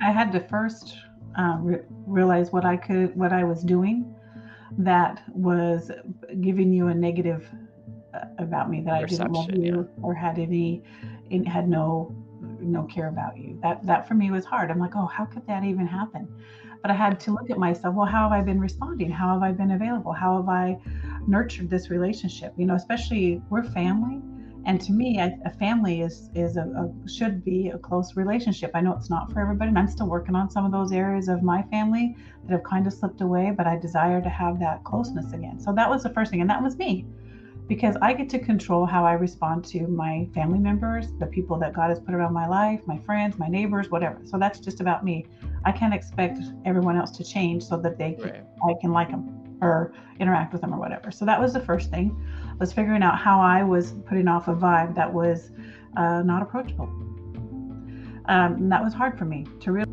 I had to first realize what I was doing that was giving you a negative about me, that I didn't love Perception, yeah. you or had no care about you. That for me was hard. I'm like, oh, how could that even happen? But I had to look at myself. Well, how have I been responding? How have I been available? How have I nurtured this relationship? Especially we're family, and to me, a family is should be a close relationship. I know it's not for everybody, and I'm still working on some of those areas of my family that have kind of slipped away. But I desire to have that closeness again. So that was the first thing, and that was me, because I get to control how I respond to my family members, the people that God has put around my life, my friends, my neighbors, whatever. So that's just about me. I can't expect everyone else to change so that Right. I can like them or interact with them or whatever. So that was the first thing, was figuring out how I was putting off a vibe that was not approachable. And that was hard for me to realize.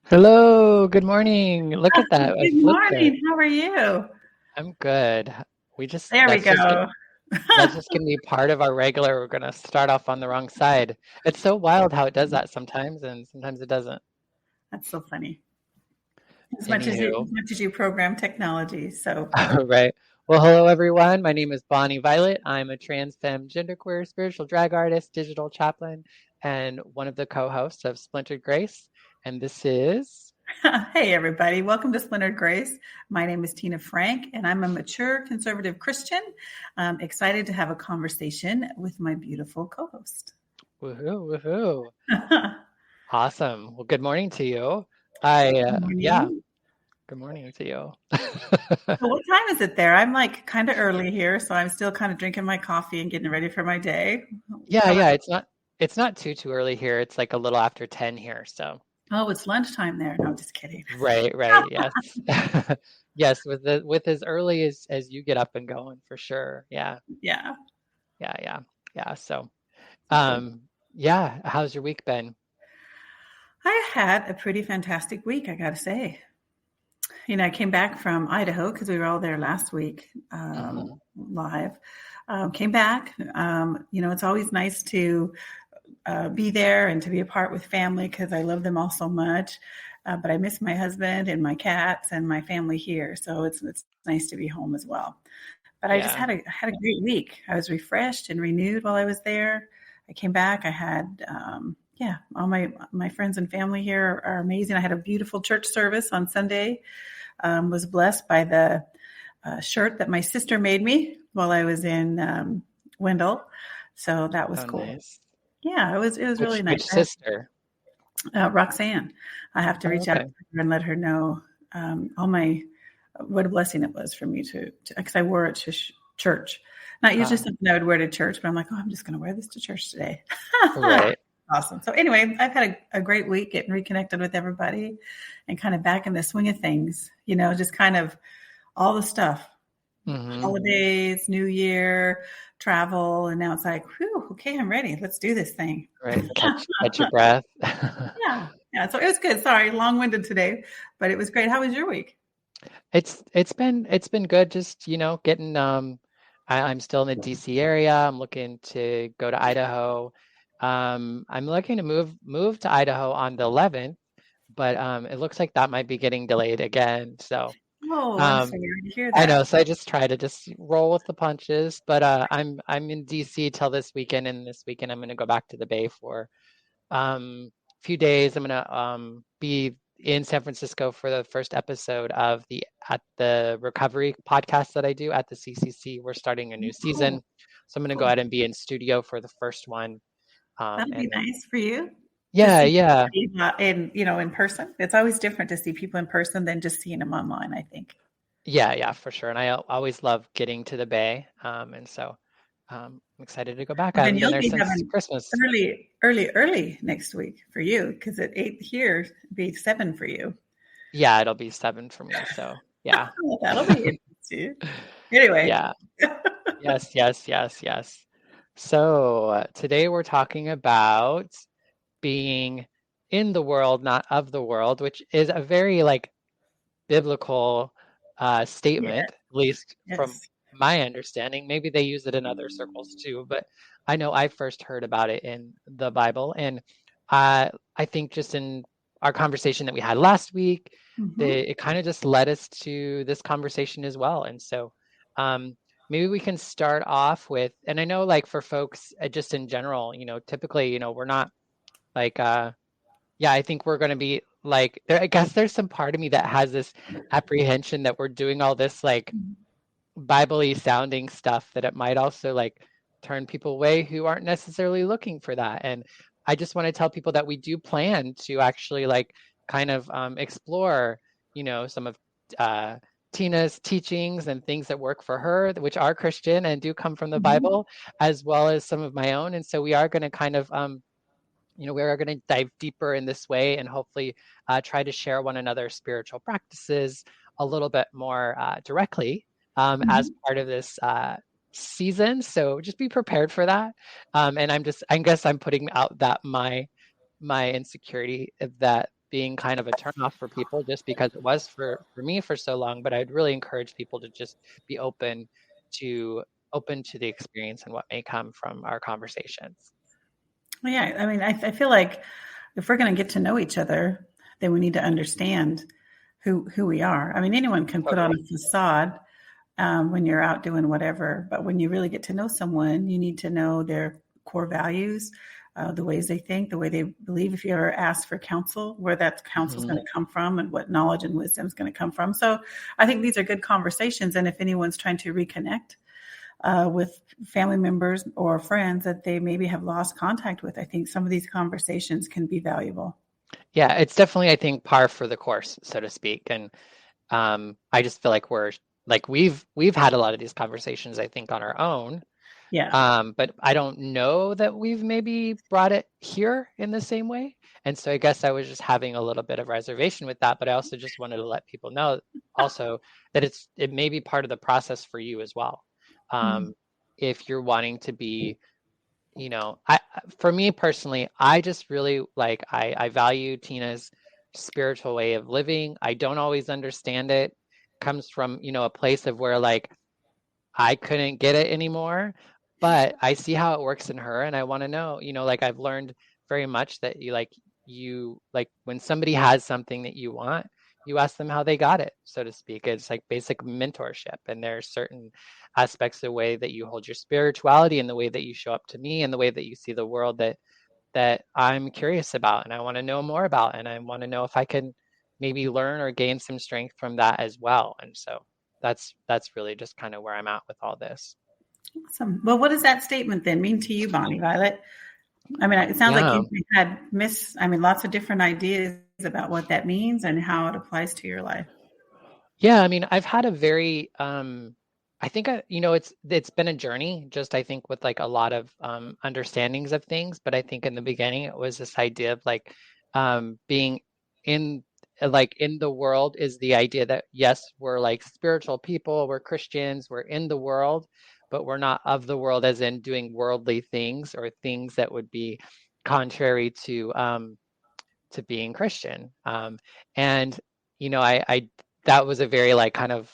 Hello, good morning. Look at that. I Good flipped it. morning. How are you? I'm good. We just There we go. that's just gonna be part of our regular. We're gonna start off on the wrong side. It's so wild how it does that sometimes, and sometimes it doesn't. That's so funny. Anywho, As much as you program technology. So right. Well, hello everyone. My name is Bonnie Violet. I'm a trans femme genderqueer spiritual drag artist, digital chaplain, and one of the co-hosts of Splintered Grace. And this is hey, everybody. Welcome to Splintered Grace. My name is Tina Frank, and I'm a mature conservative Christian. I'm excited to have a conversation with my beautiful co host. woohoo, woohoo. Good Awesome. Well, good morning to you. Yeah, morning. good morning to you. So, what time is it there? I'm like kind of early here, so I'm still kind of drinking my coffee and getting ready for my day. Yeah, How about yeah, you? it's not too early here. It's like a little after 10 here, so Oh, it's lunchtime there. No, I'm just kidding. right, right, yes. Yes, with as early as you get up and going for sure. Yeah, Yeah. yeah, yeah, yeah. So, So good. yeah, how's your week been? I had a pretty fantastic week, I got to say. I came back from Idaho because we were all there last week Hmm. live. Came back. It's always nice to be there and to be a part with family because I love them all so much. But I miss my husband and my cats and my family here, so it's nice to be home as well. But I just Yeah, had a great week. I was refreshed and renewed while I was there. I came back. I had all my friends and family here are amazing. I had a beautiful church service on Sunday. Was blessed by the shirt that my sister made me while I was in Wendell. So that was oh cool. nice. Yeah, it was really nice. Which sister? Roxanne, I have to Oh, reach out okay. to her and let her know all my what a blessing it was for me to because I wore it to church. Not usually Uh, something I would wear to church, but I'm like, oh, I'm just going to wear this to church today. right. Awesome. So anyway, I've had a great week getting reconnected with everybody and kind of back in the swing of things, just kind of all the stuff, Hmm. holidays, New Year, travel. And now it's like, whew, okay, I'm ready. Let's do this thing. Right. Catch your breath. Yeah. Yeah. So it was good. Sorry, long winded today, but it was great. How was your week? It's been good. Just getting I'm still in the DC area. I'm looking to go to Idaho. I'm looking to move to Idaho on the 11th, but it looks like that might be getting delayed again. So Oh, I'm um, sorry to hear I know. that. So I just try to just roll with the punches. But I'm in DC till this weekend, and this weekend I'm gonna go back to the Bay for few days. I'm gonna be in San Francisco for the first episode of the recovery podcast that I do at the CCC. We're starting a new Cool. season, so I'm gonna go Cool. ahead and be in studio for the first one. That'll be And then nice for you. to Yeah, see yeah. somebody in person. It's always different to see people in person than just seeing them online, I think. Yeah, yeah, for sure. And I always love getting to the Bay. And so I'm excited to go back. I Well, then haven't been you'll there be since having Christmas. early next week for you because at 8 here, it'd be 7 for you. Yeah, it'll be 7 for me. So yeah. Well, that'll be interesting. Anyway, Yeah. Yes, yes, yes, yes. So today we're talking about being in the world, not of the world, which is a very like biblical yeah, statement, at least from yes. my understanding. Maybe they use it in other circles too, but I know I first heard about it in the Bible. And I think just in our conversation that we had last week, Hmm. it kind of just led us to this conversation as well. And so um, maybe we can start off with, and I know like for folks just in general, typically, we're not like, yeah, I think we're going to be like, I guess there's some part of me that has this apprehension that we're doing all this like Bible-y sounding stuff that it might also like turn people away who aren't necessarily looking for that. And I just want to tell people that we do plan to actually like kind of explore, some of uh, Tina's teachings and things that work for her, which are Christian and do come from the Hmm. Bible, as well as some of my own. And so we are going to kind of we're going to dive deeper in this way and hopefully try to share one another's spiritual practices a little bit more directly as Hmm. part of this season. So just be prepared for that. And I guess I'm putting out that my insecurity of that being kind of a turnoff for people just because it was for me for so long. But I'd really encourage people to just be to open to the experience and what may come from our conversations. Well, yeah, I mean, I feel like if we're going to get to know each other, then we need to understand who we are. I mean, anyone can put on Totally. a facade when you're out doing whatever, but when you really get to know someone, you need to know their core values, the ways they think, the way they believe. If you ever ask for counsel, where that counsel is Mhm. going to come from, and what knowledge and wisdom is going to come from. So, I think these are good conversations. And if anyone's trying to reconnect with family members or friends that they maybe have lost contact with, I think some of these conversations can be valuable. Yeah, it's definitely, I think, par for the course, so to speak. And I just feel like we've had a lot of these conversations, I think, on our own. Yeah. But I don't know that we've maybe brought it here in the same way. And so I guess I was just having a little bit of reservation with that. But I also just wanted to let people know also that it may be part of the process for you as well. Mhm. Um, if you're wanting to be I for me personally, I just really like I value Tina's spiritual way of living. I don't always understand it. Comes from, a place of where like I couldn't get it anymore, but I see how it works in her and I want to know, like I've learned very much that you like when somebody has something that you want, you ask them how they got it, so to speak. It's like basic mentorship, and there are certain aspects of the way that you hold your spirituality and the way that you show up to me and the way that you see the world that I'm curious about and I want to know more about, and I want to know if I can maybe learn or gain some strength from that as well. And so that's really just kind of where I'm at with all this. Awesome. Well, what does that statement then mean to you, Bonnie Violet? I mean, it sounds like Yeah. you've had lots of different ideas about what that means and how it applies to your life. Yeah, I mean, I've had a very I think it's been a journey just I think with like a lot of understandings of things, but I think in the beginning it was this idea of like being in like in the world is the idea that yes, we're like spiritual people, we're Christians, we're in the world, but we're not of the world as in doing worldly things or things that would be contrary to being Christian. And I that was a very like kind of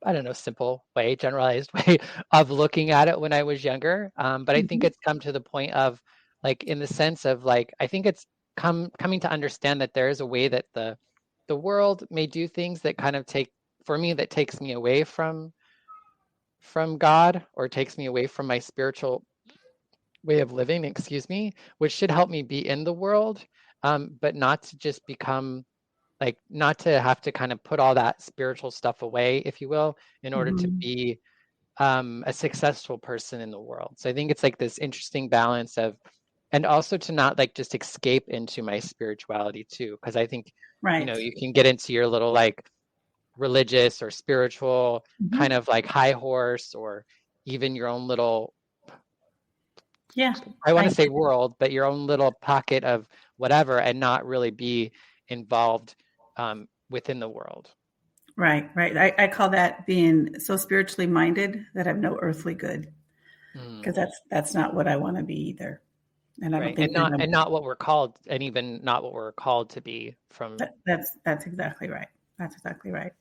I don't know simple way, generalized way of looking at it when I was younger. But I think Mhm. it's come to the point of like in the sense of like I think it's coming to understand that there is a way that the world may do things that kind of take for me that takes me away from God or takes me away from my spiritual way of living, excuse me, which should help me be in the world, but not to just become like not to have to kind of put all that spiritual stuff away, if you will, in order to Mhm. be a successful person in the world. So I think it's like this interesting balance of And also to not like just escape into my spirituality too, because I think, Right. you can get into your little like religious or spiritual kind Mhm. of like high horse, or even your own little, Yeah. I want I to say world, but your own little pocket of whatever, and not really be involved within the world. Right, right. I call that being so spiritually minded that I'm no earthly good, Mm, because that's not what I want to be either. And I don't right. think there's And not what we're called, and even not what we're called to be from. that's exactly right. That's exactly right.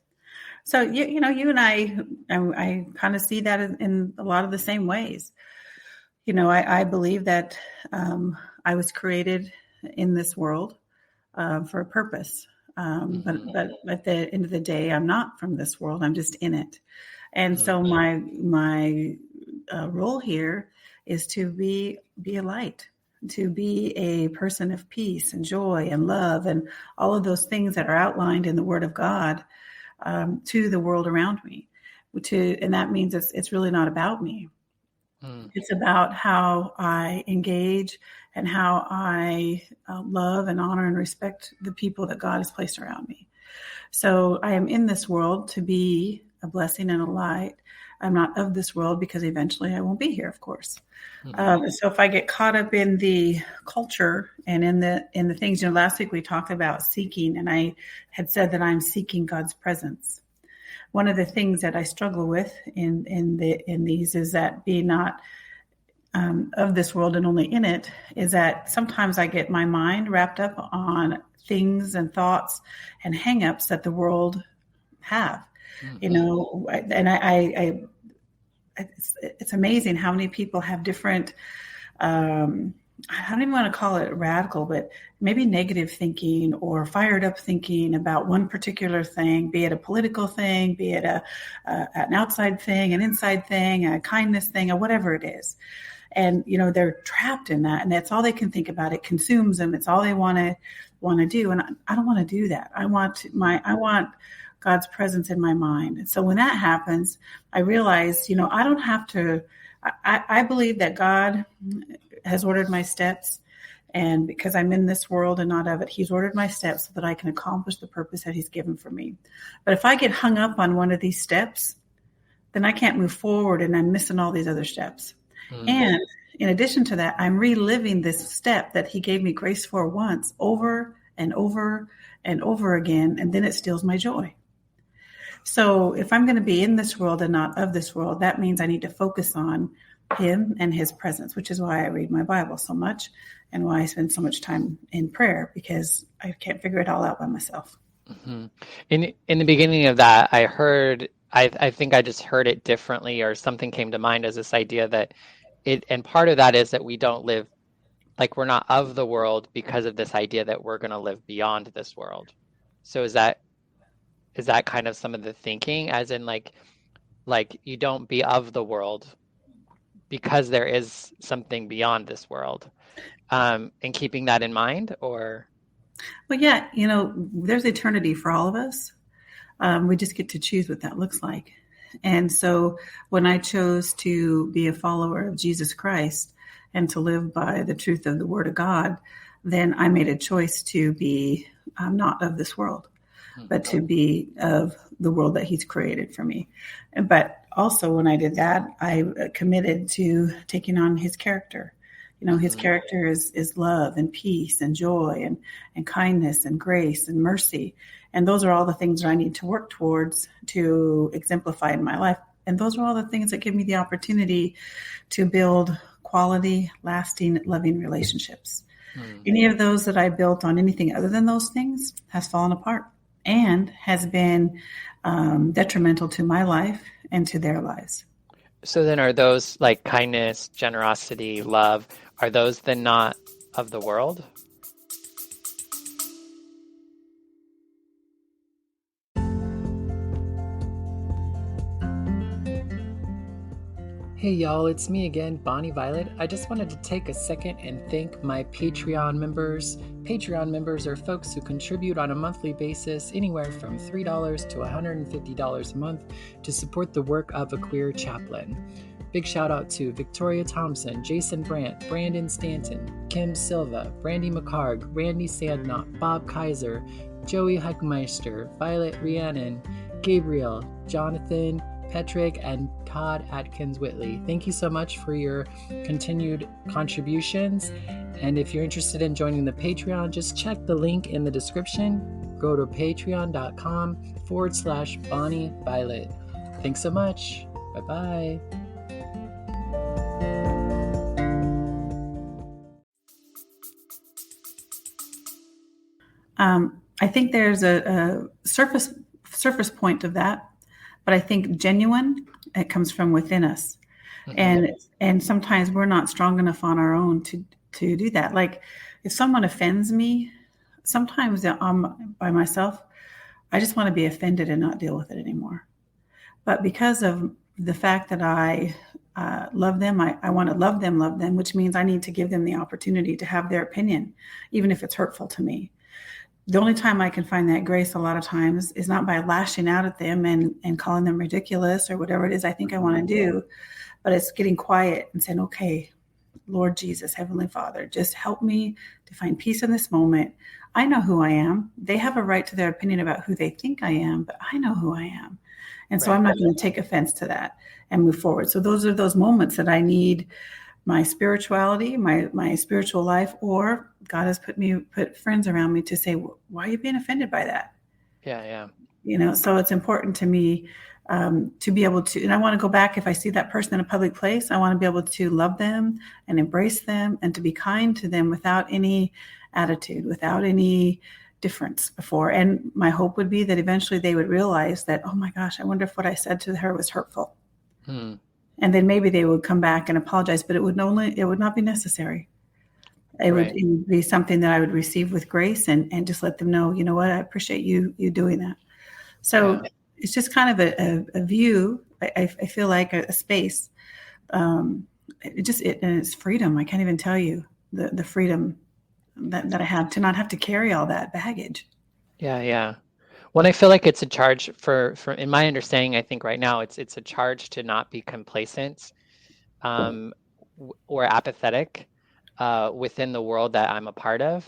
So you and I kind of see that in a lot of the same ways. I believe that I was created in this world for a purpose. Mhm, But at the end of the day, I'm not from this world. I'm just in it. And mhm, so my role here is to be a light, to be a person of peace and joy and love and all of those things that are outlined in the Word of God, to the world around me. And that means it's really not about me. mm, It's about how I engage and how I love and honor and respect the people that God has placed around me. So I am in this world to be a blessing and a light. I'm not of this world because eventually I won't be here, of course. mhm, So if I get caught up in the culture and in the things, last week we talked about seeking, and I had said that I'm seeking God's presence. One of the things that I struggle with in these is that being not of this world and only in it, is that sometimes I get my mind wrapped up on things and thoughts and hangups that the world have, mhm, and it's amazing how many people have different, I don't even want to call it radical, but maybe negative thinking or fired up thinking about one particular thing, be it a political thing, be it an outside thing, an inside thing, a kindness thing, or whatever it is. And they're trapped in that, and that's all they can think about. It consumes them. It's all they want to do, and I don't want to do that. I want God's presence in my mind. And so when that happens, I realize, I don't have to. I believe that God has ordered my steps, and because I'm in this world and not of it, He's ordered my steps so that I can accomplish the purpose that He's given for me. But if I get hung up on one of these steps, then I can't move forward, and I'm missing all these other steps. mm, And in addition to that, I'm reliving this step that He gave me grace for once over and over and over again, and then it steals my joy. So if I'm going to be in this world and not of this world, that means I need to focus on Him and His presence, which is why I read my Bible so much and why I spend so much time in prayer, because I can't figure it all out by myself. mhm. In the beginning of that, I think I just heard it differently, or something came to mind as this idea that and part of that is that we don't live, like we're not of the world because of this idea that we're going to live beyond this world. So is that kind of some of the thinking, as in like you don't be of the world because there is something beyond this world, and keeping that in mind, or But yeah, there's eternity for all of us. We just get to choose what that looks like. And so when I chose to be a follower of Jesus Christ and to live by the truth of the Word of God, then I made a choice to be not of this world, but to be of the world that He's created for me. But also, when I did that, I committed to taking on His character. His Mhm, character is love and peace and joy and kindness and grace and mercy. And those are all the things that I need to work towards to exemplify in my life. And those are all the things that give me the opportunity to build quality, lasting, loving relationships. mm. Any of those that I built on anything other than those things has fallen apart and has been detrimental to my life and to their lives. So then, are those like kindness, generosity, love, are those then not of the world? Hey y'all, it's me again, Bonnie Violet. I just wanted to take a second and thank my Patreon members. Patreon members are folks who contribute on a monthly basis anywhere from $3 to $150 a month to support the work of a queer chaplain. Big shout out to Victoria Thompson, Jason Brandt, Brandon Stanton, Kim Silva, Brandy McCarg, Randy Sandknop, Bob Kaiser, Joey Heckmeister, Violet Rhiannon, Gabriel, Jonathan, Petrick, and Todd Atkins Whitley. Thank you so much for your continued contributions. And if you're interested in joining the Patreon, just check the link in the description. Go to patreon.com/Bonnie Violet. Thanks so much. Bye-bye. I think there's a surface point of that, but I think genuine, it comes from within us. And sometimes we're not strong enough on our own to do that. Like if someone offends me, sometimes I'm by myself, I just want to be offended and not deal with it anymore. But because of the fact that I love them, I want to love them, which means I need to give them the opportunity to have their opinion, even if it's hurtful to me. The only time I can find that grace a lot of times is not by lashing out at them and calling them ridiculous or whatever it is I think I want to do, but it's getting quiet and saying, okay, Lord Jesus, Heavenly Father, just help me to find peace in this moment. I know who I am. They have a right to their opinion about who they think I am, but I know who I am. And so I'm not going to take offense to that and move forward. So those are those moments that I need my spirituality, my spiritual life, or God has put friends around me to say, why are you being offended by that? Yeah. So it's important to me to be able to, and I want to go back, if I see that person in a public place, I want to be able to love them and embrace them and to be kind to them without any attitude, without any difference before. And my hope would be that eventually they would realize that, oh my gosh, I wonder if what I said to her was hurtful. And then maybe they would come back and apologize, but it would not be necessary. It would be something that I would receive with grace and just let them know, you know what, I appreciate you doing that. So it's just kind of a view. I feel like a space. And it's freedom. I can't even tell you the freedom that I have to not have to carry all that baggage. Yeah. Well, I feel like it's a charge for in my understanding, I think right now it's a charge to not be complacent or apathetic within the world that I'm a part of,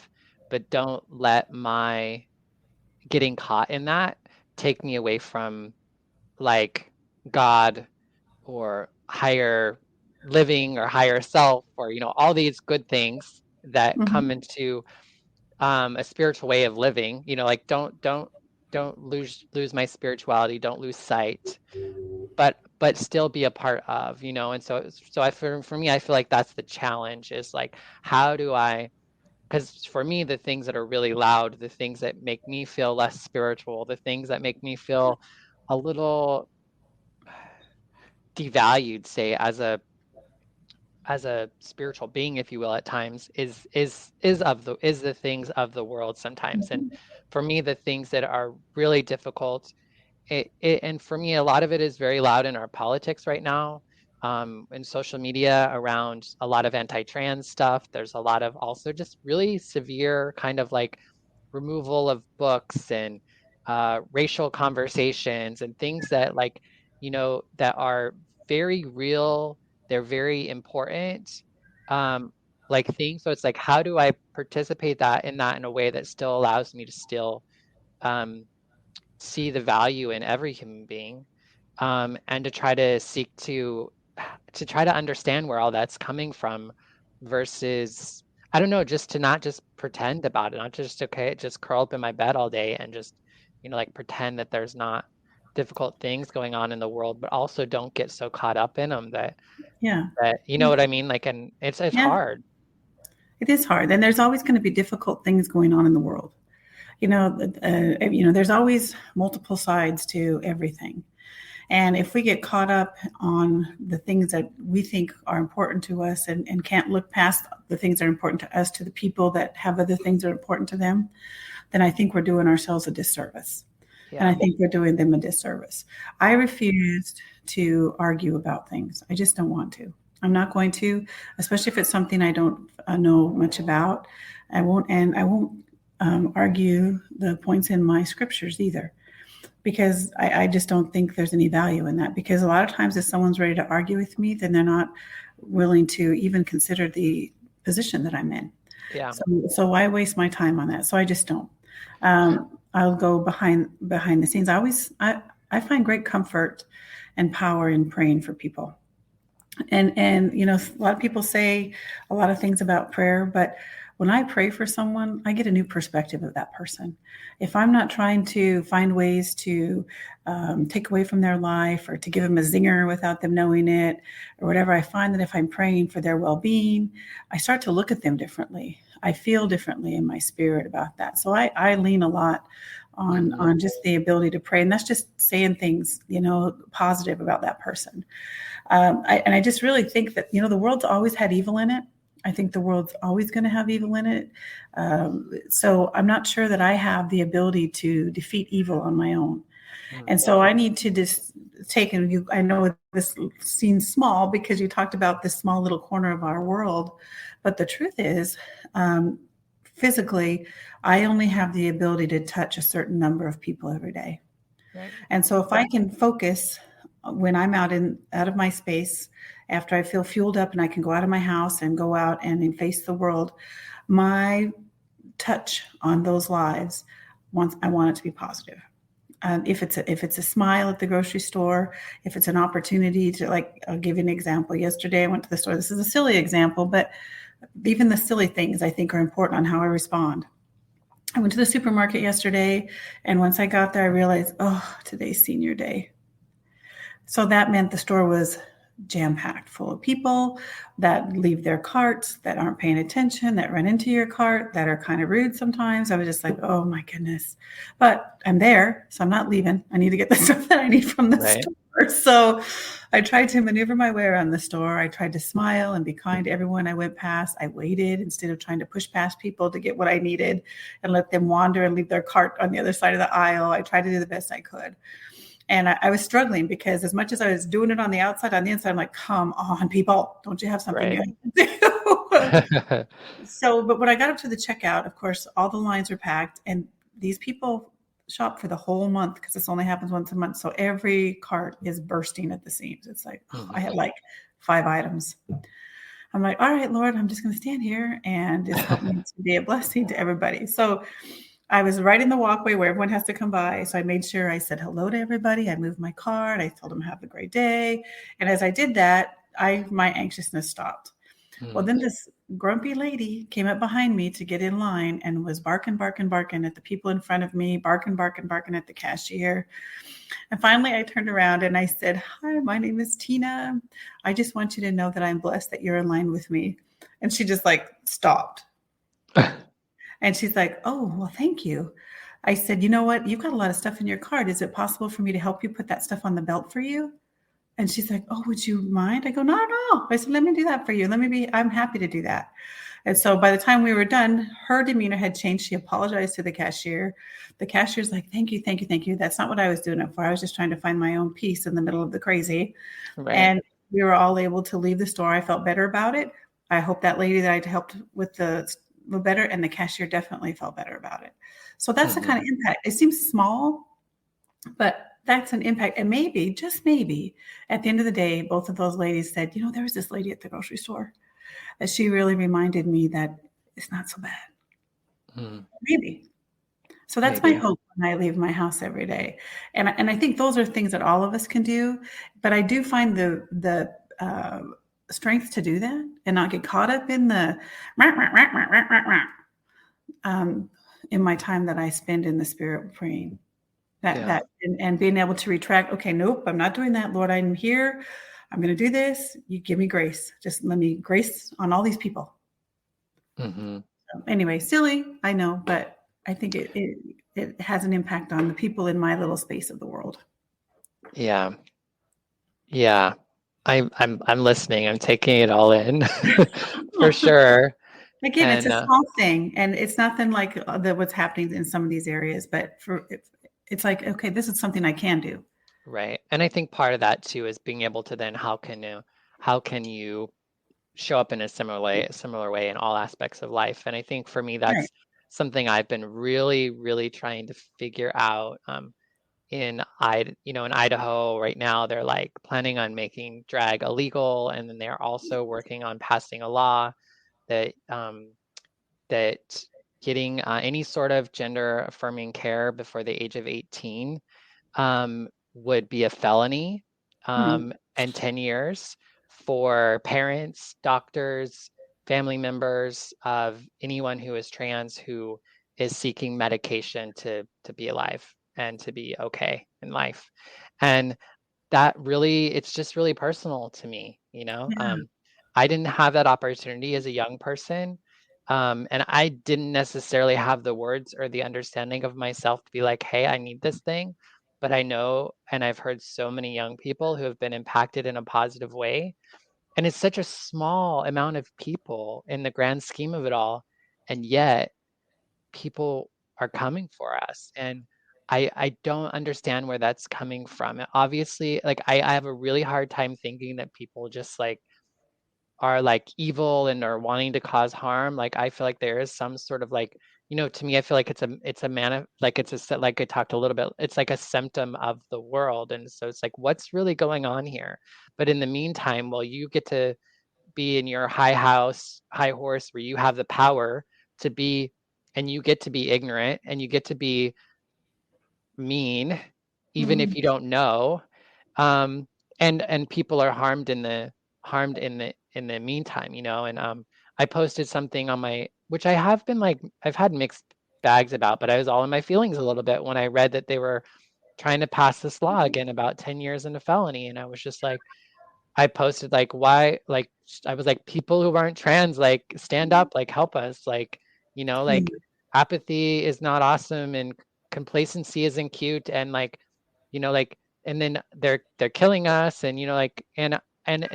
but don't let my getting caught in that take me away from like God or higher living or higher self or all these good things that come into a spiritual way of living. Like don't lose my spirituality, don't lose sight, but still be a part of, and so for me, I feel like that's the challenge, is like, how do I, because for me, the things that are really loud, the things that make me feel less spiritual, the things that make me feel a little devalued, say, as a spiritual being, if you will, at times, is the things of the world sometimes. And for me, the things that are really difficult, and for me, a lot of it is very loud in our politics right now, in social media, around a lot of anti-trans stuff. There's a lot of also just really severe kind of like removal of books and racial conversations and things that that are very real. They're very important, like things. So it's like, how do I participate in that in a way that still allows me to still see the value in every human being, and to try to seek to try to understand where all that's coming from, versus, I don't know, just to not just pretend about it, not just, okay, just curl up in my bed all day and just, like pretend that there's not difficult things going on in the world, but also don't get so caught up in them that you know what I mean? Like, and it's hard. It is hard. And there's always going to be difficult things going on in the world. There's always multiple sides to everything. And if we get caught up on the things that we think are important to us and can't look past the things that are important to us to the people that have other things that are important to them, then I think we're doing ourselves a disservice. Yeah. And I think we're doing them a disservice. I refuse to argue about things. I just don't want to. I'm not going to, especially if it's something I don't know much about. I won't argue the points in my scriptures either. because I just don't think there's any value in that. Because a lot of times, if someone's ready to argue with me, then they're not willing to even consider the position that I'm in. Yeah. So why waste my time on that? So I just don't. I'll go behind the scenes. I find great comfort and power in praying for people. And a lot of people say a lot of things about prayer, but when I pray for someone, I get a new perspective of that person. If I'm not trying to find ways to take away from their life or to give them a zinger without them knowing it or whatever, I find that if I'm praying for their well-being, I start to look at them differently. I feel differently in my spirit about that. So I lean a lot on just the ability to pray. And that's just saying things, positive about that person. I just really think that, the world's always had evil in it. I think the world's always going to have evil in it. So I'm not sure that I have the ability to defeat evil on my own. And so I need to just take, and I know this seems small because you talked about this small little corner of our world, but the truth is, physically, I only have the ability to touch a certain number of people every day. Right. And so if I can focus when I'm out of my space, after I feel fueled up and I can go out of my house and go out and face the world, my touch on those lives, I want it to be positive. If it's a smile at the grocery store, if it's an opportunity to, I'll give you an example. Yesterday I went to the store. This is a silly example, but even the silly things I think are important on how I respond. I went to the supermarket yesterday, and once I got there, I realized, today's senior day. So that meant the store was jam-packed full of people that leave their carts, that aren't paying attention, that run into your cart, that are kind of rude sometimes. I was just like, oh my goodness. But I'm there, so I'm not leaving. I need to get the stuff that I need from the store. So I tried to maneuver my way around the store. I tried to smile and be kind to everyone I went past. I waited instead of trying to push past people to get what I needed and let them wander and leave their cart on the other side of the aisle. I tried to do the best I could. And I was struggling because as much as I was doing it on the outside, on the inside, I'm like, come on, people, don't you have something you have to do? But when I got up to the checkout, of course, all the lines were packed, and these people shop for the whole month because this only happens once a month. So every cart is bursting at the seams. It's like, I had 5 items. I'm like, all right, Lord, I'm just going to stand here and just help me to be a blessing to everybody. So I was right in the walkway where everyone has to come by. So I made sure I said hello to everybody. I moved my cart. I told them have a great day. And as I did that, my anxiousness stopped. Well, then this grumpy lady came up behind me to get in line and was barking at the people in front of me, barking at the cashier. And finally, I turned around and I said, hi, my name is Tina. I just want you to know that I'm blessed that you're in line with me. And she just stopped. And she's like, oh, well, thank you. I said, you know what? You've got a lot of stuff in your cart. Is it possible for me to help you put that stuff on the belt for you? And she's like, oh, would you mind? I go, no. I said, let me do that for you. I'm happy to do that. And so by the time we were done, her demeanor had changed. She apologized to the cashier. The cashier's like, thank you. That's not what I was doing it for. I was just trying to find my own peace in the middle of the crazy. Right. And we were all able to leave the store. I felt better about it. I hope that lady that I helped with the better, and the cashier definitely felt better about it. So that's the kind of impact. It seems small, but that's an impact. And maybe, just maybe, at the end of the day, both of those ladies said, there was this lady at the grocery store that she really reminded me that it's not so bad. Maybe. So that's my hope when I leave my house every day. And I think those are things that all of us can do. But I do find the strength to do that and not get caught up in the in my time that I spend in the spirit praying and being able to retract. Okay, nope, I'm not doing that. Lord, I'm here. I'm going to do this. You give me grace. Just let me grace on all these people. So anyway, silly, I know, but I think it has an impact on the people in my little space of the world. Yeah. I'm listening. I'm taking it all in for sure. Again, it's a small thing, and it's nothing like what's happening in some of these areas, but it's like, okay, this is something I can do. Right. And I think part of that too is being able to then how can you show up in a similar way in all aspects of life. And I think for me, that's something I've been really, really trying to figure out in Idaho right now, they're like planning on making drag illegal, and then they're also working on passing a law that that getting any sort of gender affirming care before the age of 18 would be a felony, and 10 years for parents, doctors, family members of anyone who is trans who is seeking medication to be alive and to be okay in life. And that really, it's just really personal to me, Yeah. I didn't have that opportunity as a young person. And I didn't necessarily have the words or the understanding of myself to be like, hey, I need this thing. But I know, and I've heard so many young people who have been impacted in a positive way. And it's such a small amount of people in the grand scheme of it all. And yet people are coming for us. And I don't understand where that's coming from. Obviously, like I have a really hard time thinking that people just like are like evil and are wanting to cause harm. Like I feel like there is some sort of like, to me, I feel like like like I talked a little bit, it's like a symptom of the world. And so it's like, what's really going on here? But in the meantime, well, you get to be in your high horse where you have the power to be, and you get to be ignorant and you get to be mean, even if Mm. you don't know. And people are harmed in the meantime, and I posted something on my, which I have been like, I've had mixed bags about, but I was all in my feelings a little bit when I read that they were trying to pass this law again about 10 years in a felony. And I was just like, I posted like, why, like, I was like, people who aren't trans, like, stand up, like, help us, like, like, apathy is not awesome, and complacency isn't cute, and like, like, and then they're killing us, and like, and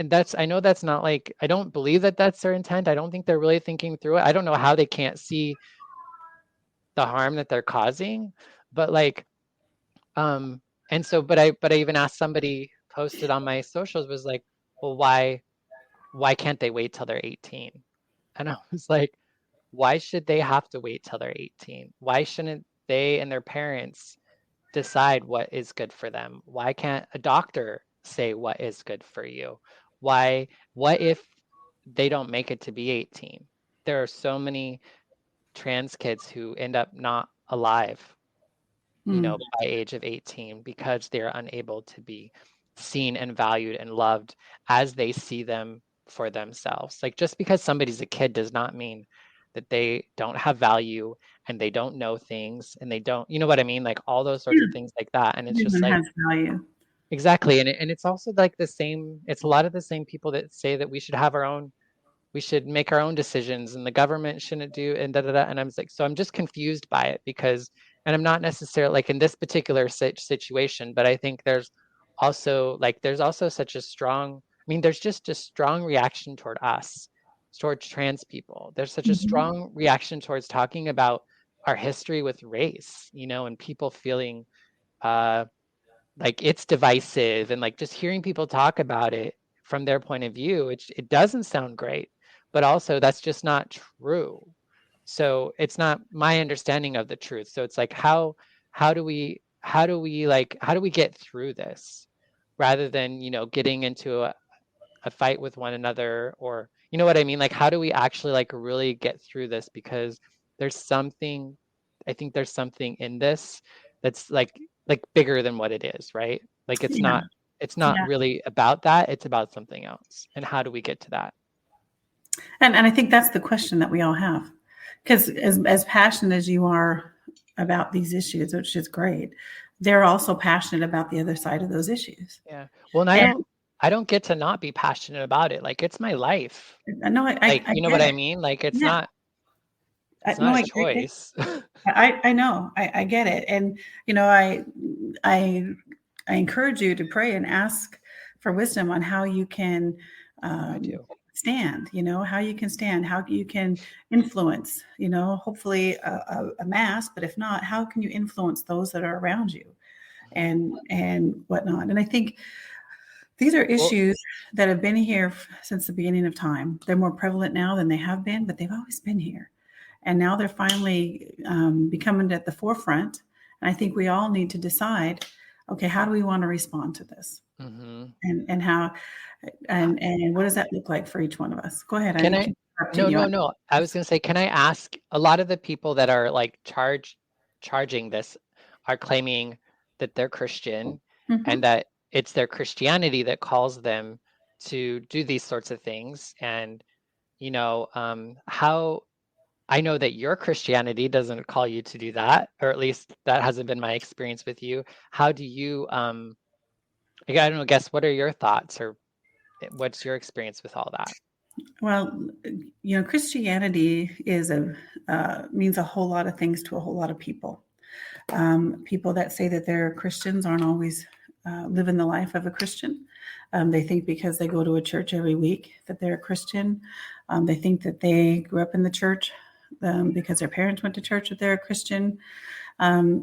that's, I know that's not like, I don't believe that that's their intent. I don't think they're really thinking through it. I don't know how they can't see the harm that they're causing, but like, and so, but I even asked somebody, posted on my socials, was like, well, why can't they wait till they're 18? And I was like, why should they have to wait till they're 18? Why shouldn't they and their parents decide what is good for them? Why can't a doctor say what is good for you? What if they don't make it to be 18? There are so many trans kids who end up not alive, Mm. by age of 18, because they're unable to be seen and valued and loved as they see them for themselves. Like, just because somebody's a kid does not mean that they don't have value and they don't know things and they don't, you know what I mean? Like all those sorts of things like that. And it's just Everyone like, has value. exactly. And it's also like it's a lot of the same people that say that we should make our own decisions and the government shouldn't do, and da da da. And I'm like, so I'm just confused by it, because, and I'm not necessarily like in this particular situation, but I think there's also such a strong, I mean, there's just a strong reaction toward us, towards trans people. There's such a strong reaction towards talking about our history with race, and people feeling like it's divisive, and like just hearing people talk about it from their point of view, it doesn't sound great, but also that's just not true. So it's not my understanding of the truth. So it's like, how do we get through this, rather than getting into a fight with one another, or you know what I mean? Like, how do we actually like really get through this? Because there's something, I think there's something in this that's like bigger than what it is, right? Like Yeah. it's not Yeah. really about that. It's about something else. And how do we get to that? And I think that's the question that we all have. Because as passionate as you are about these issues, which is great, they're also passionate about the other side of those issues. Yeah. Well, and I don't get to not be passionate about it. Like, it's my life. I know Like, I you know get what I it. mean? Like, it's Yeah. not No, a choice. I know. I get it. And I encourage you to pray and ask for wisdom on how you can I do. stand, how you can stand, how you can influence, hopefully a mass, but if not, how can you influence those that are around you and whatnot. And I think these are Well, issues that have been here since the beginning of time. They're more prevalent now than they have been, but they've always been here. And now they're finally becoming at the forefront. And I think we all need to decide okay, how do we want to respond to this? Mm-hmm. And how, and what does that look like for each one of us? Go ahead. Can I I? keep interrupting you. No. I was going to say, can I ask, a lot of the people that are like charging this are claiming that they're Christian and Mhm. that it's their Christianity that calls them to do these sorts of things. And, how I know that your Christianity doesn't call you to do that, or at least that hasn't been my experience with you. How do you, I don't know, guess what are your thoughts, or what's your experience with all that? Well, Christianity means a whole lot of things to a whole lot of people. People that say that they're Christians aren't always living the life of a Christian. They think because they go to a church every week that they're a Christian. They think that they grew up in the church because their parents went to church, that they're a Christian.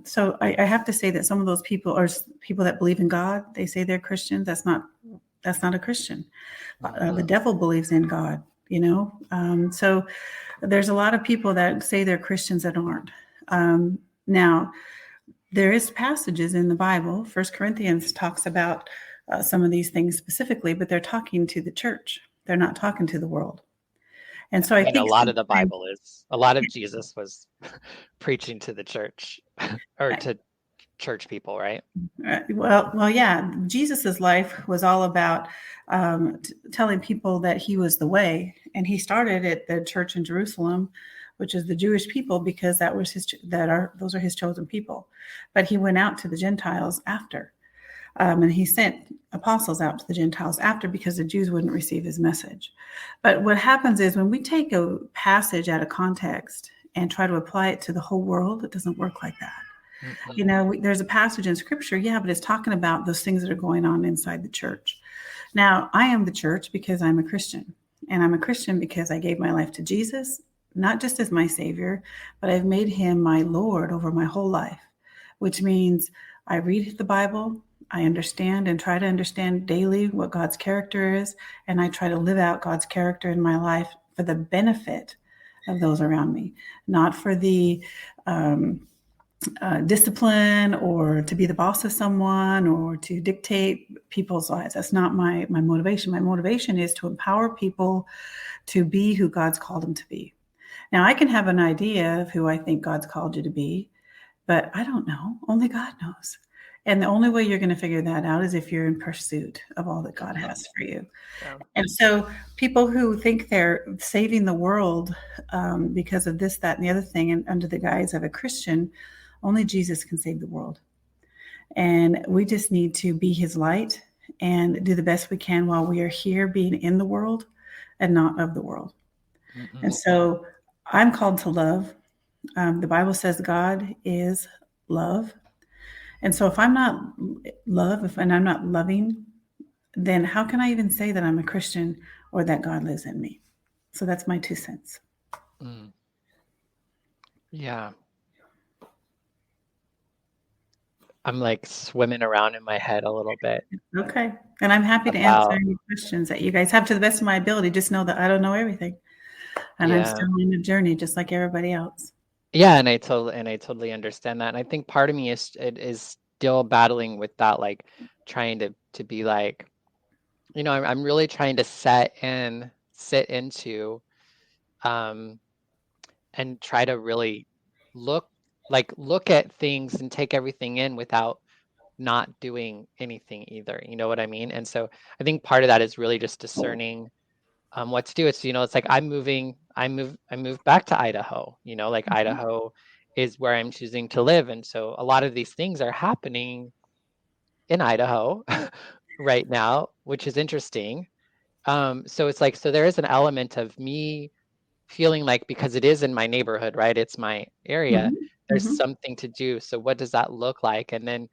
So I have to say that some of those people are people that believe in God. They say they're Christians. That's not a Christian. The devil believes in God. So there's a lot of people that say they're Christians that aren't. Now, there is passages in the Bible. 1 Corinthians talks about some of these things specifically, but they're talking to the church. They're not talking to the world. And so I A think lot of the Bible is, a lot of Jesus was preaching to the church or to church people, right? well, yeah. Jesus's life was all about telling people that he was the way, and he started at the church in Jerusalem, which is the Jewish people, because those are his chosen people. But he went out to the Gentiles after, and he sent apostles out to the Gentiles after, because the Jews wouldn't receive his message. But what happens is when we take a passage out of context and try to apply it to the whole world, it doesn't work like that. Mm-hmm. There's a passage in scripture, yeah, but it's talking about those things that are going on inside the church. Now, I am the church because I'm a Christian, and I'm a Christian because I gave my life to Jesus, not just as my Savior, but I've made him my Lord over my whole life, which means I read the Bible, I understand and try to understand daily what God's character is, and I try to live out God's character in my life for the benefit of those around me, not for the discipline or to be the boss of someone or to dictate people's lives. That's not my motivation. My motivation is to empower people to be who God's called them to be. Now, I can have an idea of who I think God's called you to be, but I don't know. Only God knows. And the only way you're going to figure that out is if you're in pursuit of all that God has for you. Yeah. And so people who think they're saving the world because of this, that, and the other thing, and under the guise of a Christian, only Jesus can save the world. And we just need to be his light and do the best we can while we are here, being in the world and not of the world. Mm-hmm. And so I'm called to love. The Bible says God is love. And so if I'm not and I'm not loving, then how can I even say that I'm a Christian or that God lives in me? So that's my 2 cents. Mm. Yeah. I'm like swimming around in my head a little bit. Okay. And I'm happy to answer any questions that you guys have to the best of my ability. Just know that I don't know everything. And I'm still in the journey just like everybody else. Yeah, and I totally understand that. And I think part of me is still battling with that, like trying to be like, I'm really trying to sit into and try to really look at things and take everything in without not doing anything either. You know what I mean? And so I think part of that is really just discerning what to do. It's it's like I moved back to Idaho. Like Mm-hmm. Idaho is where I'm choosing to live, and so a lot of these things are happening in Idaho right now, which is interesting. So it's like, so there is an element of me feeling like, because it is in my neighborhood, right? It's my area. Mm-hmm. There's Mm-hmm. something to do. So what does that look like? And then,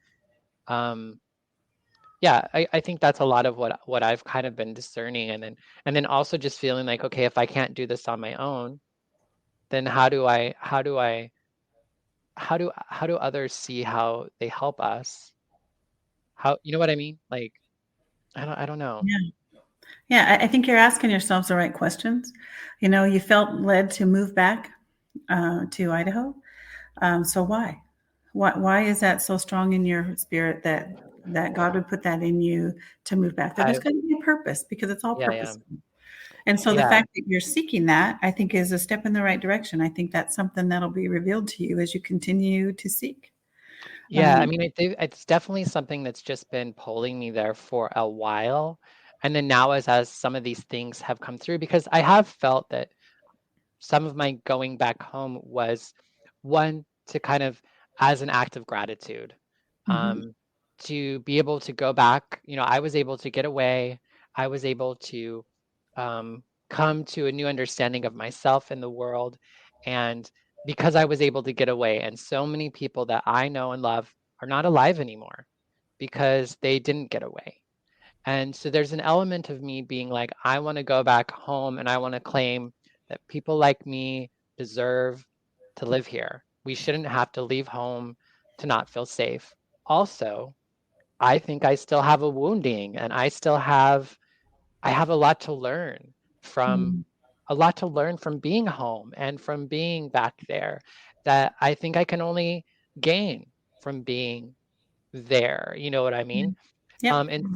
yeah, I think that's a lot of what I've kind of been discerning. And then also just feeling like, okay, if I can't do this on my own, then how do others see how they help us? How, you know what I mean? Like, I don't know. Yeah. Yeah, I think you're asking yourselves the right questions. You felt led to move back to Idaho. So why? Why is that so strong in your spirit that that God would put that in you to move back there. There's going to be a purpose because it's all Yeah, purposeful. And so the fact that you're seeking that, I think, is a step in the right direction. I think that's something that'll be revealed to you as you continue to seek. Yeah, I mean, I think it's definitely something that's just been pulling me there for a while. And then now as some of these things have come through, because I have felt that some of my going back home was one to kind of as an act of gratitude, to be able to go back. I was able to get away. I was able to come to a new understanding of myself and the world. And because I was able to get away, and so many people that I know and love are not alive anymore because they didn't get away. And so there's an element of me being like, I want to go back home and I want to claim that people like me deserve to live here. We shouldn't have to leave home to not feel safe. Also, I think I still have a wounding and I have a lot to learn from being home and from being back there that I think I can only gain from being there. You know what I mean? And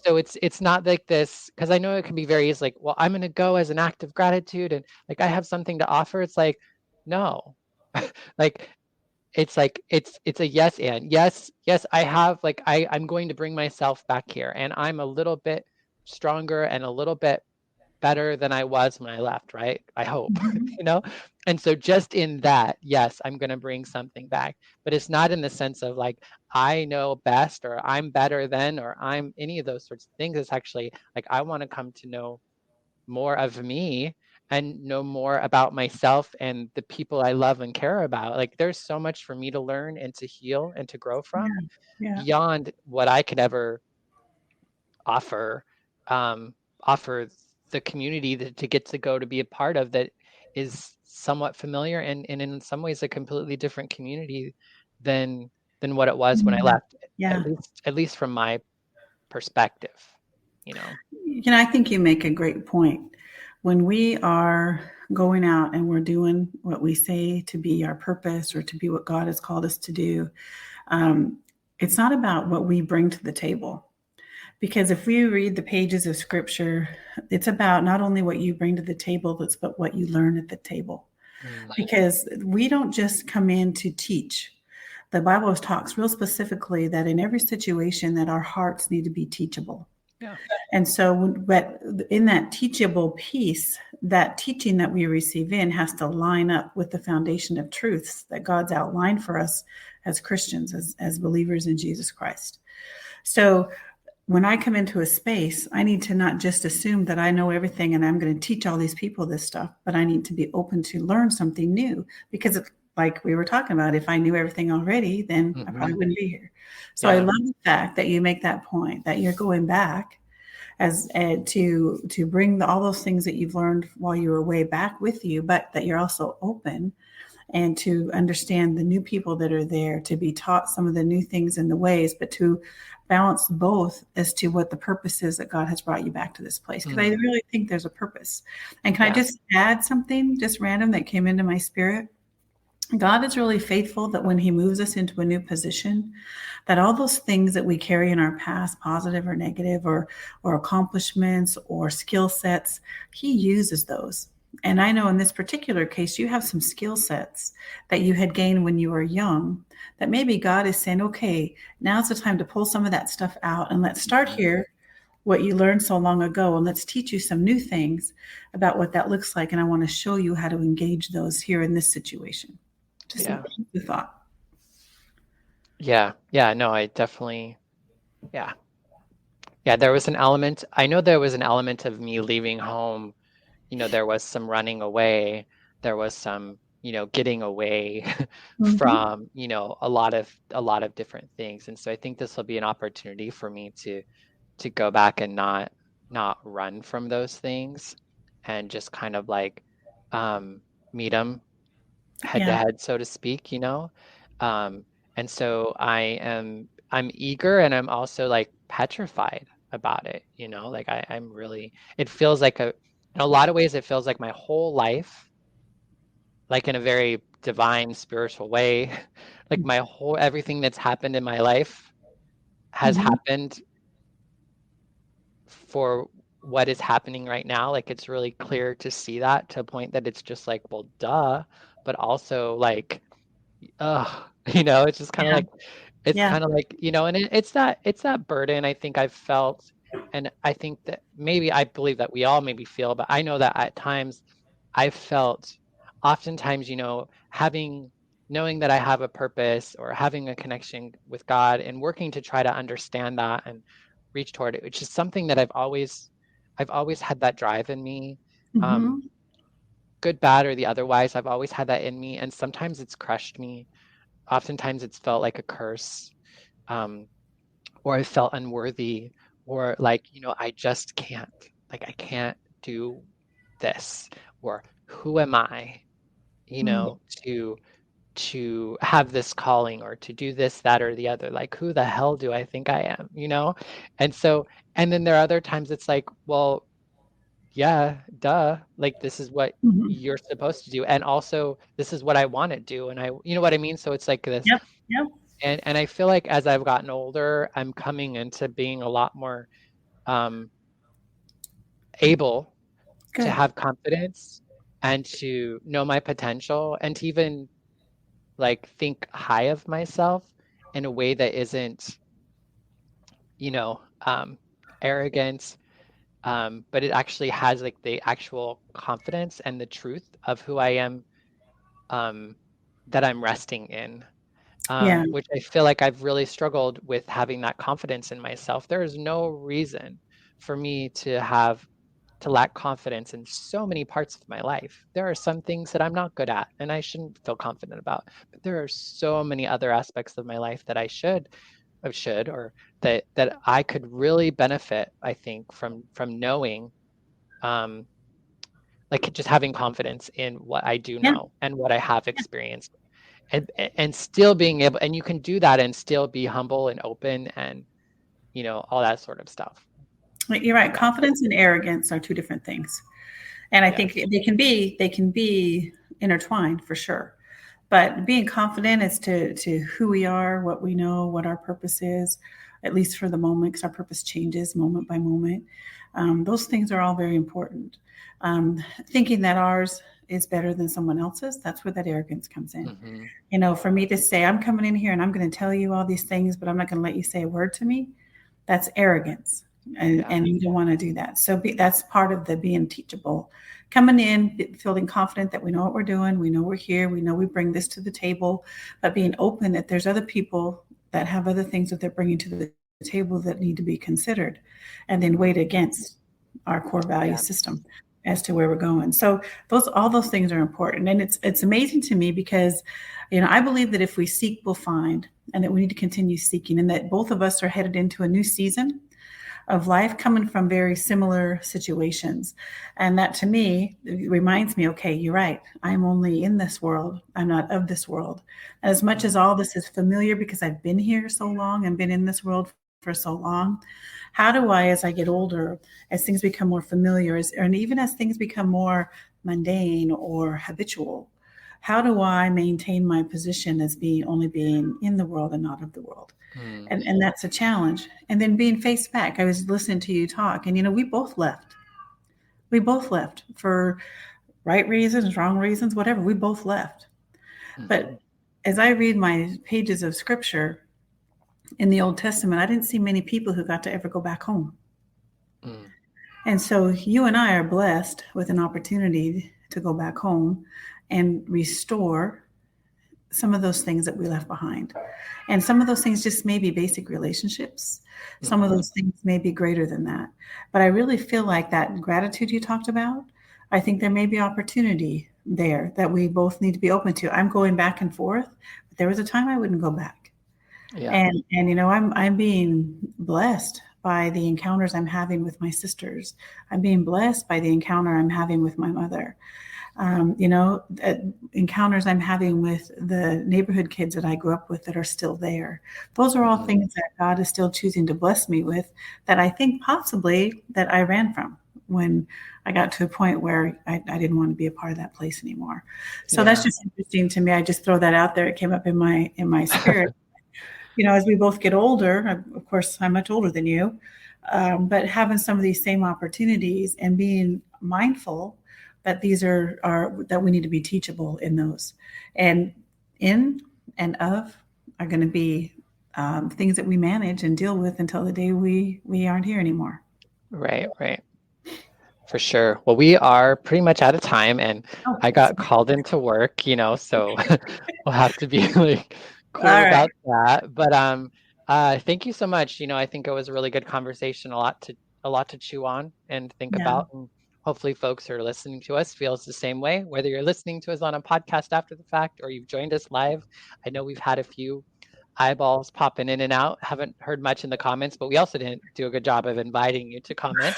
so it's not like this, because I know it can be very easy, like, well, I'm going to go as an act of gratitude and like I have something to offer. It's like, no, like it's a yes, and yes, I have, like, I'm going to bring myself back here and I'm a little bit stronger and a little bit better than I was when I left, right? I hope, And so just in that, yes, I'm going to bring something back, but it's not in the sense of like, I know best or I'm better than, or I'm any of those sorts of things. It's actually like, I want to come to know more of me and know more about myself and the people I love and care about. Like there's so much for me to learn and to heal and to grow from beyond what I could ever offer offer the community to get to go to be a part of, that is somewhat familiar and in some ways a completely different community than what it was when I left. At least from my perspective. I think you make a great point. When we are going out and we're doing what we say to be our purpose or to be what God has called us to do, it's not about what we bring to the table. Because if we read the pages of scripture, it's about not only what you bring to the table, but what you learn at the table. Because we don't just come in to teach. The Bible talks real specifically that in every situation that our hearts need to be teachable. And so, but in that teachable piece, that teaching that we receive in has to line up with the foundation of truths that God's outlined for us as Christians, as believers in Jesus Christ. So when I come into a space, I need to not just assume that I know everything and I'm going to teach all these people this stuff, but I need to be open to learn something new. Because like we were talking about, if I knew everything already, then I probably wouldn't be here. So I love the fact that you make that point, that you're going back as to bring all those things that you've learned while you were way back with you, but that you're also open and to understand the new people that are there, to be taught some of the new things and the ways, but to balance both as to what the purpose is that God has brought you back to this place. Because I really think there's a purpose. And can I just add something just random that came into my spirit? God is really faithful that when he moves us into a new position, that all those things that we carry in our past, positive or negative, or accomplishments or skill sets, he uses those. And I know in this particular case, you have some skill sets that you had gained when you were young, that maybe God is saying, okay, now's the time to pull some of that stuff out and let's start here, what you learned so long ago, and let's teach you some new things about what that looks like. And I want to show you how to engage those here in this situation. Just the thought. Yeah. No, I definitely, there was an element. I know there was an element of me leaving home. There was some running away. There was some, getting away from, a lot of different things. And so I think this will be an opportunity for me to go back and not run from those things and just kind of like meet them head to head, so to speak, and so I'm eager, and I'm also like petrified about it, like I'm really, it feels like in a lot of ways, it feels like my whole life, like in a very divine spiritual way, like everything that's happened in my life has happened for what is happening right now. Like, it's really clear to see that, to a point that it's just like, well, duh, but also like, it's just kind of like, it's kind of like, and it's that burden I think I've felt. And I think that maybe, I believe that we all maybe feel, but I know that at times I've felt, oftentimes, knowing that I have a purpose, or having a connection with God, and working to try to understand that and reach toward it, which is something that I've always had that drive in me. Good, bad, or the otherwise, I've always had that in me. And sometimes it's crushed me. Oftentimes it's felt like a curse, or I felt unworthy, or like, I just can't, like, I can't do this, or who am I, to have this calling, or to do this, that, or the other. Like, who the hell do I think I am, and then there are other times it's like, well, yeah, duh, like, this is what you're supposed to do, and also this is what I want to do, and you know what I mean? So it's like this. And I feel like as I've gotten older, I'm coming into being a lot more able to have confidence, and to know my potential, and to even like think high of myself in a way that isn't, arrogant, but it actually has like the actual confidence and the truth of who I am, that I'm resting in. Which I feel like I've really struggled with, having that confidence in myself. There is no reason for me to lack confidence in so many parts of my life. There are some things that I'm not good at and I shouldn't feel confident about, but there are so many other aspects of my life that I should, or that I could really benefit, I think, from knowing, like, just having confidence in what I do know and what I have experienced. And still being able, and you can do that and still be humble and open, and all that sort of stuff. You're right. Confidence and arrogance are two different things, and I think they can be intertwined for sure. But being confident as to who we are, what we know, what our purpose is, at least for the moment, because our purpose changes moment by moment. Those things are all very important. Thinking that ours is better than someone else's, that's where that arrogance comes in. For me to say, I'm coming in here and I'm going to tell you all these things, but I'm not going to let you say a word to me, that's arrogance. And you don't want to do that. So that's part of the being teachable. Coming in, feeling confident that we know what we're doing, we know we're here, we know we bring this to the table, but being open that there's other people that have other things that they're bringing to the table that need to be considered, and then weighed against our core value system as to where we're going. So all those things are important. And it's amazing to me because, I believe that if we seek, we'll find, and that we need to continue seeking, and that both of us are headed into a new season of life, coming from very similar situations. And that, to me, reminds me, okay, you're right. I'm only in this world. I'm not of this world. As much as all this is familiar because I've been here so long and been in this world for so long, how do I, as I get older, as things become more familiar, and even as things become more mundane or habitual, how do I maintain my position as only being in the world and not of the world? And that's a challenge. And then being faced back. I was listening to you talk, and we both left. We both left for right reasons, wrong reasons, whatever. We both left. But as I read my pages of scripture in the Old Testament, I didn't see many people who got to ever go back home. And so you and I are blessed with an opportunity to go back home and restore some of those things that we left behind. And some of those things just may be basic relationships. Some of those things may be greater than that. But I really feel like that gratitude you talked about, I think there may be opportunity there that we both need to be open to. I'm going back and forth, but there was a time I wouldn't go back. And I'm being blessed by the encounters I'm having with my sisters. I'm being blessed by the encounter I'm having with my mother. Encounters I'm having with the neighborhood kids that I grew up with that are still there. Those are all things that God is still choosing to bless me with, that I think possibly that I ran from when I got to a point where I didn't want to be a part of that place anymore. So that's just interesting to me. I just throw that out there. It came up in my spirit. as we both get older, of course, I'm much older than you, but having some of these same opportunities and being mindful that these are that we need to be teachable in those, and in and of are going to be things that we manage and deal with until the day we aren't here anymore. Right. For sure. Well, we are pretty much out of time, and I got called into work, so we'll have to be like cool about that. But thank you so much. I think it was a really good conversation, a lot to chew on and think about. And hopefully folks who are listening to us feels the same way, whether you're listening to us on a podcast after the fact or you've joined us live. I know we've had a few eyeballs popping in and out. Haven't heard much in the comments, but we also didn't do a good job of inviting you to comment.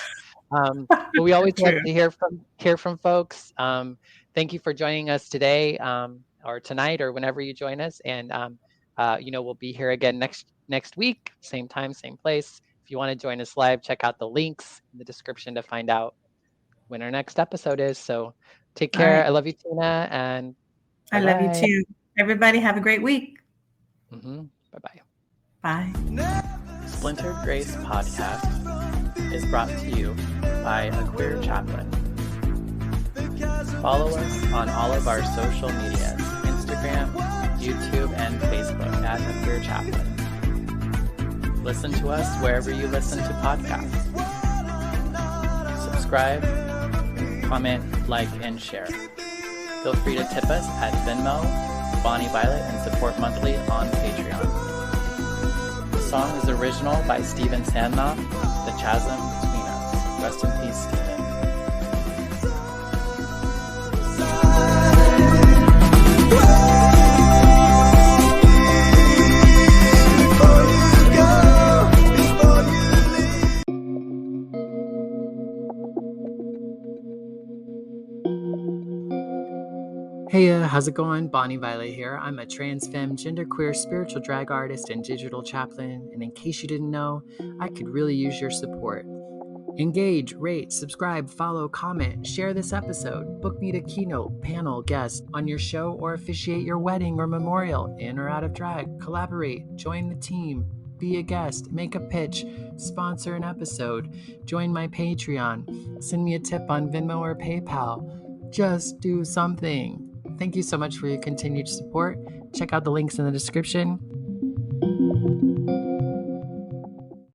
But we always love to hear from folks. Thank you for joining us today, or tonight, or whenever you join us. And we'll be here again next week, same time, same place. If you want to join us live, check out the links in the description to find out when our next episode is. So take care. Right. I love you, Tina, and I love you too. Everybody have a great week. Bye-bye. Bye. Splintered Grace Podcast is brought to you by a queer chaplain. Follow us on all of our social media, Instagram, YouTube, and Facebook at a queer chaplain. Listen to us wherever you listen to podcasts. Subscribe, comment, like, and share. Feel free to tip us at Venmo, Bonnie Violet, and support monthly on Patreon. The song is original by Steven Sandnoff, The Chasm Between Us. Rest in peace, Steven. Hey, how's it going? Bonnie Violet here. I'm a trans femme, genderqueer, spiritual drag artist, and digital chaplain. And in case you didn't know, I could really use your support. Engage, rate, subscribe, follow, comment, share this episode, book me to keynote, panel, guest on your show, or officiate your wedding or memorial, in or out of drag, collaborate, join the team, be a guest, make a pitch, sponsor an episode, join my Patreon, send me a tip on Venmo or PayPal. Just do something. Thank you so much for your continued support. Check out the links in the description.